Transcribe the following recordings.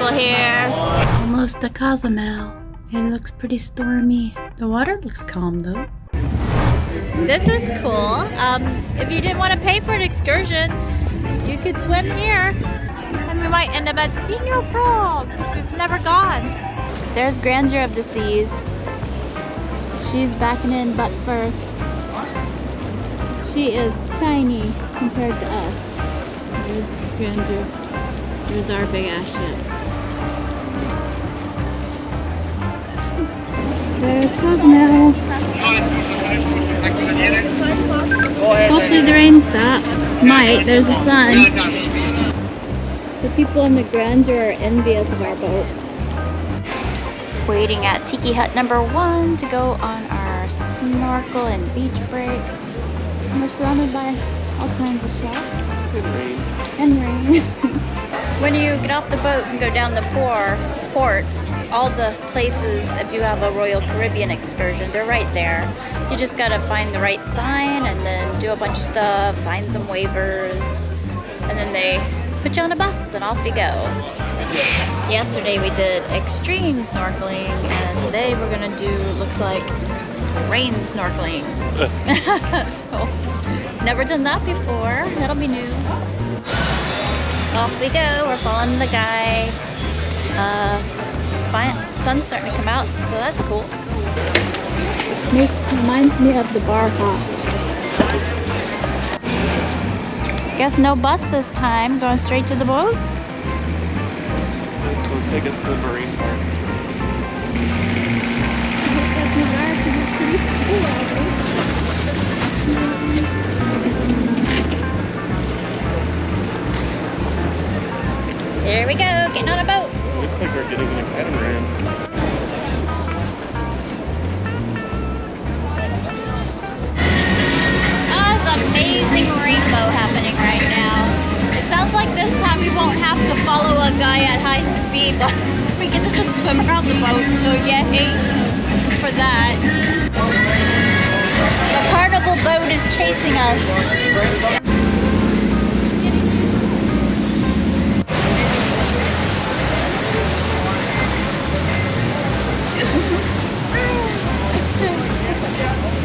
beautiful here. Almost to Cozumel. It looks pretty stormy. The water looks calm though. This is cool. If you didn't want to pay for an excursion, you could swim here. And we might end up at Senior Frog. We've never gone. There's Grandeur of the Seas. She's backing in butt first. She is tiny compared to us. There's Grandeur. There's our big ass ship. There's Cozumel. Hopefully the rain stops. Might. There's the sun. The people in the Grandeur are envious of our boat. Waiting at Tiki Hut number 1 to go on our snorkel and beach break. And we're surrounded by all kinds of shops. And rain. When you get off the boat and go down the port, all the places, if you have a Royal Caribbean excursion, they're right there. You just gotta find the right sign and then do a bunch of stuff, sign some waivers, and then they put you on a bus and off you go. Yesterday we did extreme snorkeling, and today we're gonna do, looks like, rain snorkeling. So, never done that before. That'll be new. Off we go. We're following the guy. Sun's starting to come out, so that's cool. Reminds me of the bar hop. Guess no bus this time. Going straight to the boat. It'll take us to the marine park. That's not ours because it's pretty full already. Here we go, getting on a boat. Looks like we're getting in a catamaran. There's an amazing rainbow happening right now. It sounds like this time we won't have to follow a guy at high speed, but we get to just swim around the boat, so yay for that. The carnival boat is chasing us.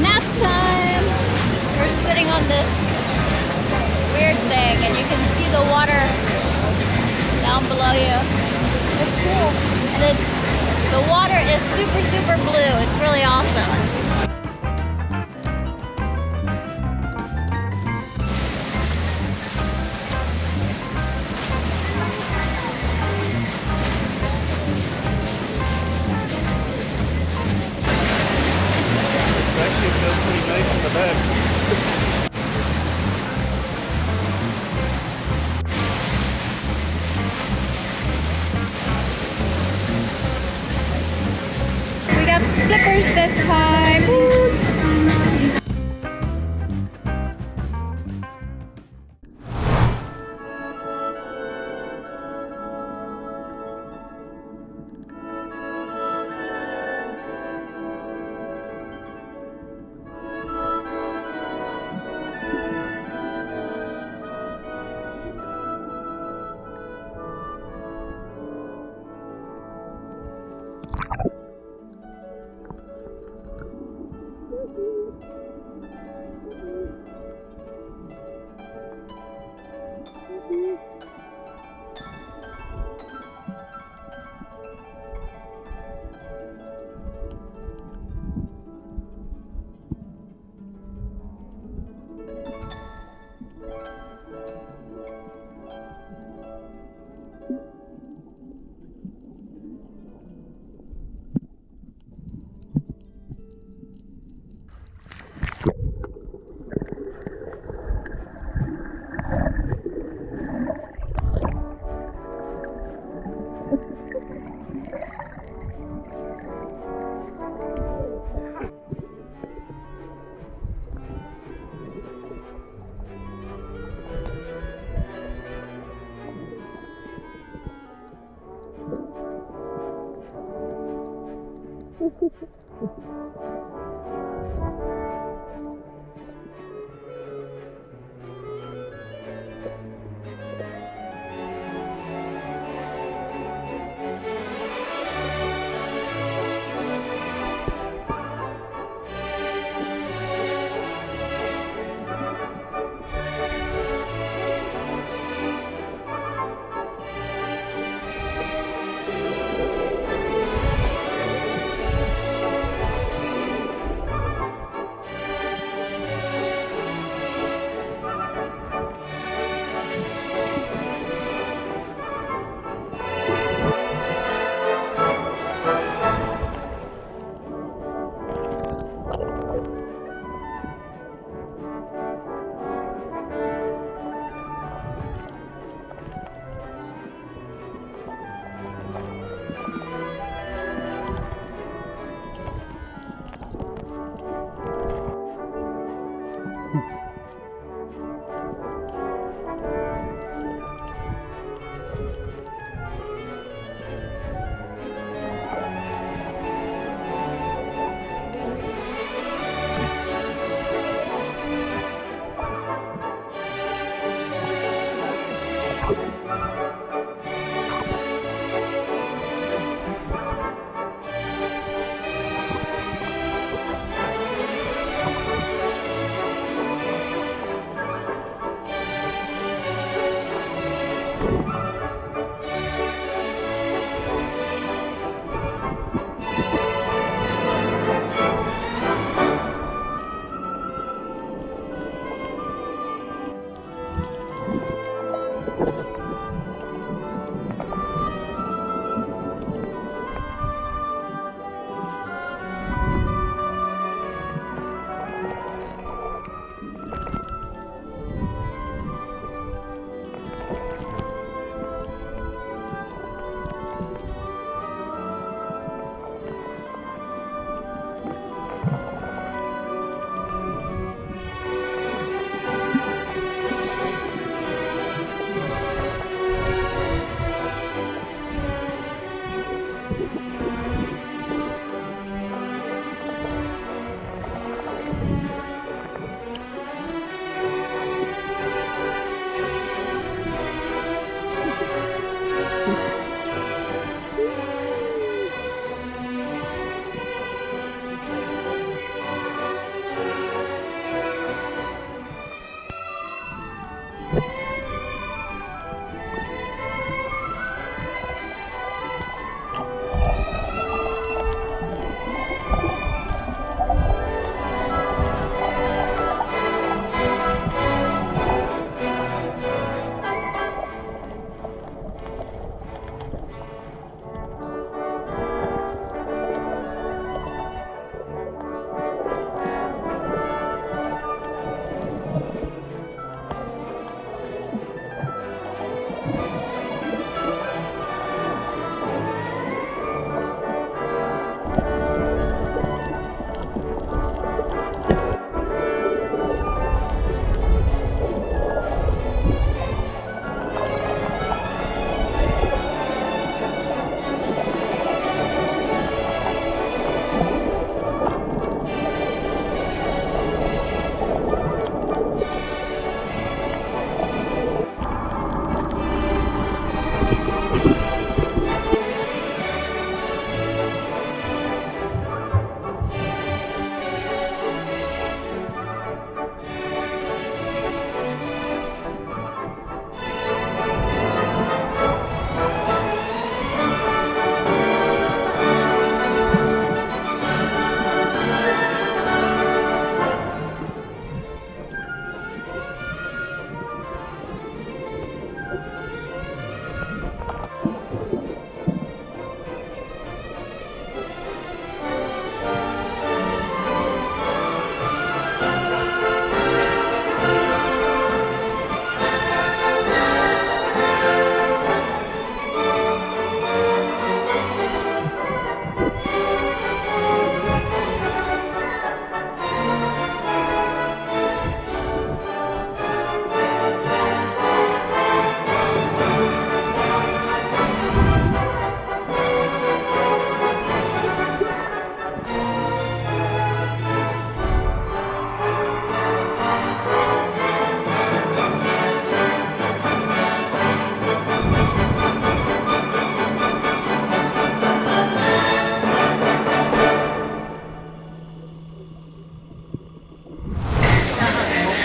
Nap time! We're sitting on this weird thing and you can see the water down below you. It's cool. And the water is super, super blue. It's really awesome. Actually, it feels pretty nice in the back. We got flippers this time. Woo.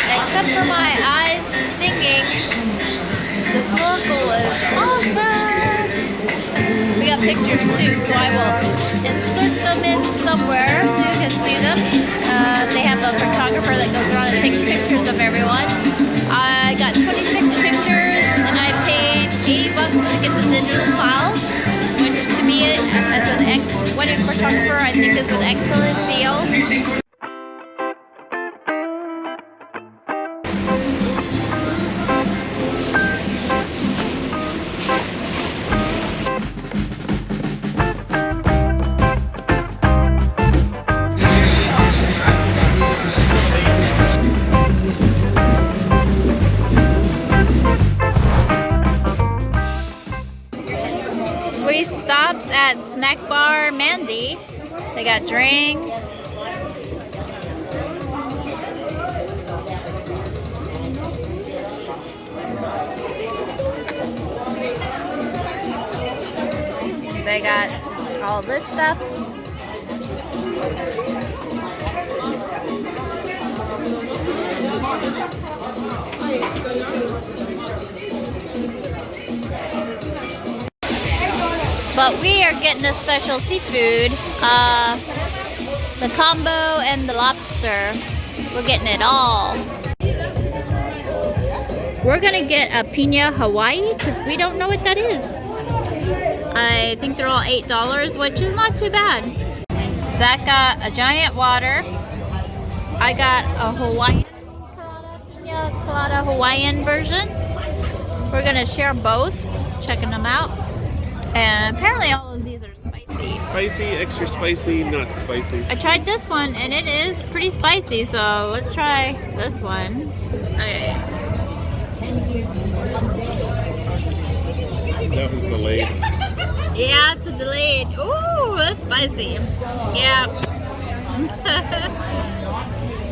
Except for my eyes stinging, the snorkel is awesome! We got pictures too, so I will insert them in somewhere so you can see them. They have a photographer that goes around and takes pictures of everyone. I got 26 pictures and I paid 80 bucks to get the digital files, which to me as an wedding photographer I think is an excellent deal. We stopped at Snack Bar Mandy. They got drinks. They got all this stuff. But we are getting the special seafood, the combo and the lobster. We're getting it all. We're gonna get a piña Hawaii because we don't know what that is. I think they're all $8, which is not too bad. Zach got a giant water. I got a Hawaiian piña colada Hawaiian version. We're gonna share both, checking them out. And apparently all of these are spicy. Spicy, extra spicy, not spicy. I tried this one and it is pretty spicy, so let's try this one. Okay. That was delayed. Yeah, it's a delayed. Ooh, that's spicy. Yeah.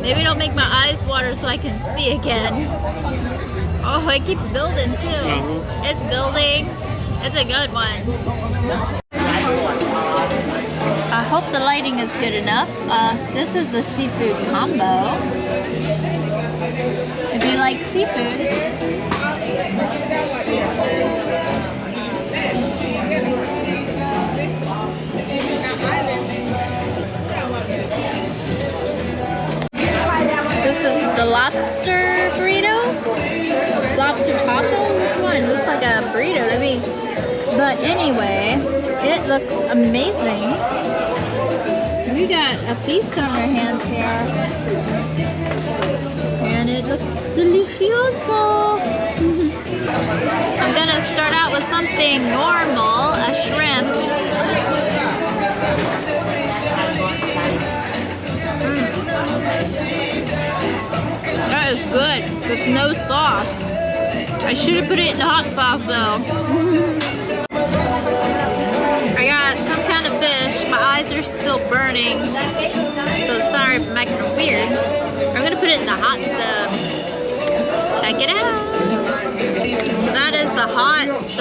Maybe it'll make my eyes water so I can see again. Oh, it keeps building too. It's building. It's a good one. I hope the lighting is good enough. This is the seafood combo. If you like seafood. This is the lobster burrito. Lobster taco? Which one? Looks like a burrito to me. But anyway, it looks amazing. We got a feast on our hands here. And it looks delicioso. I'm gonna start out with something normal, a shrimp. That is good, with no sauce. I should have put it in the hot sauce though. I got some kind of fish. My eyes are still burning, so sorry for making it weird. I'm gonna put it in the hot stuff. Check it out. So that is the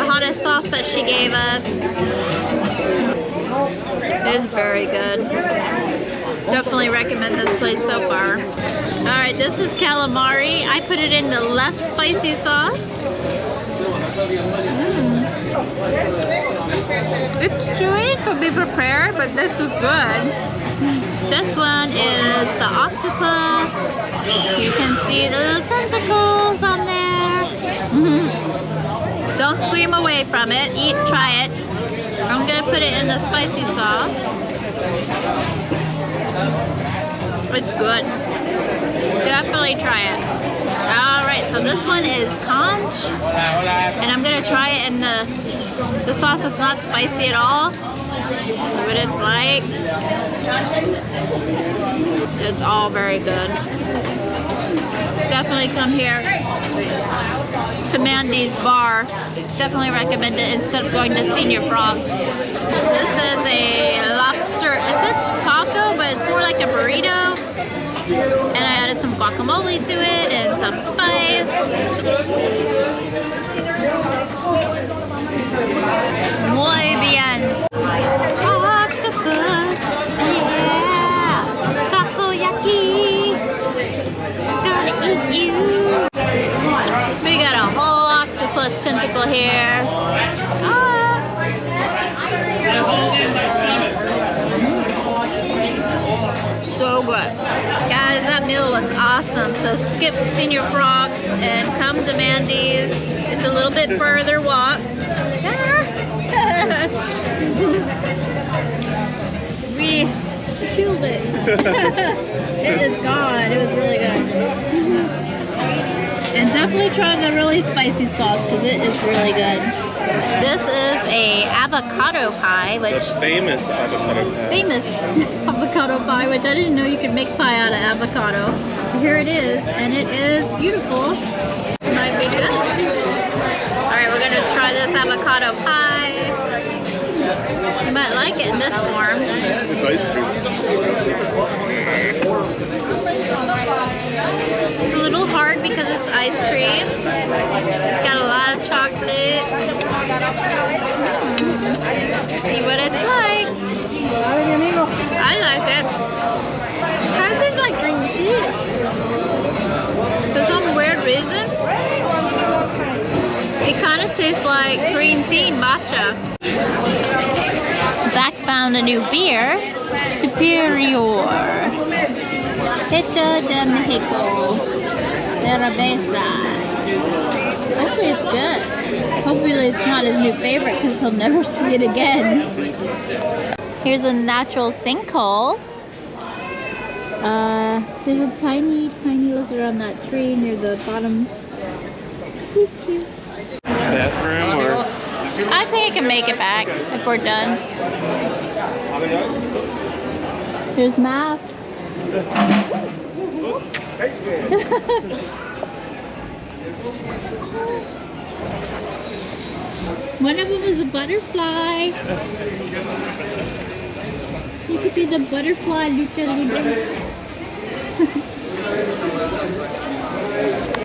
hottest sauce that she gave us. It is very good. Definitely recommend this place so far. Alright, this is calamari. I put it in the less spicy sauce. It's chewy, so be prepared, but this is good. This one is the octopus. You can see the little tentacles on there. Don't scream away from it. Try it. I'm gonna put it in the spicy sauce. It's good. Definitely try it. Alright, so this one is conch. And I'm gonna try it in the sauce that's not spicy at all. See what it's like. It's all very good. Definitely come here to Mandy's bar. Definitely recommend it instead of going to Senior Frogs. This is a lobster, it's taco, but it's more like a burrito. And I added some guacamole to it and some spice. Muy bien. Octopus, yeah. Takoyaki. Gonna eat you. We got a whole octopus tentacle here. So good. Guys, that meal was awesome. So skip Senior Frogs and come to Mandy's. It's a little bit further walk. We killed it. It is gone. It was really good. And definitely try the really spicy sauce because it is really good. This is a avocado pie, which The famous avocado pie. famous avocado pie, which I didn't know you could make pie out of avocado. Here it is, and it is beautiful. Might be good. Alright, we're gonna try this avocado pie. You might like it in this form. It's ice cream. It's a little hard because it's ice cream. It's got a lot of chocolate. See what it's like. I like it. It kind of tastes like green tea. For some weird reason, it kind of tastes like green tea and matcha. Zach found a new beer, Superior. Hecha de Mexico. Cerveza. Hopefully it's good. Hopefully it's not his new favorite because he'll never see it again. Here's a natural sinkhole. There's a tiny, tiny lizard on that tree near the bottom. He's cute. Bathroom or? I think I can make it back if we're done. There's math. One of them is a butterfly. You could be the butterfly lucha libre.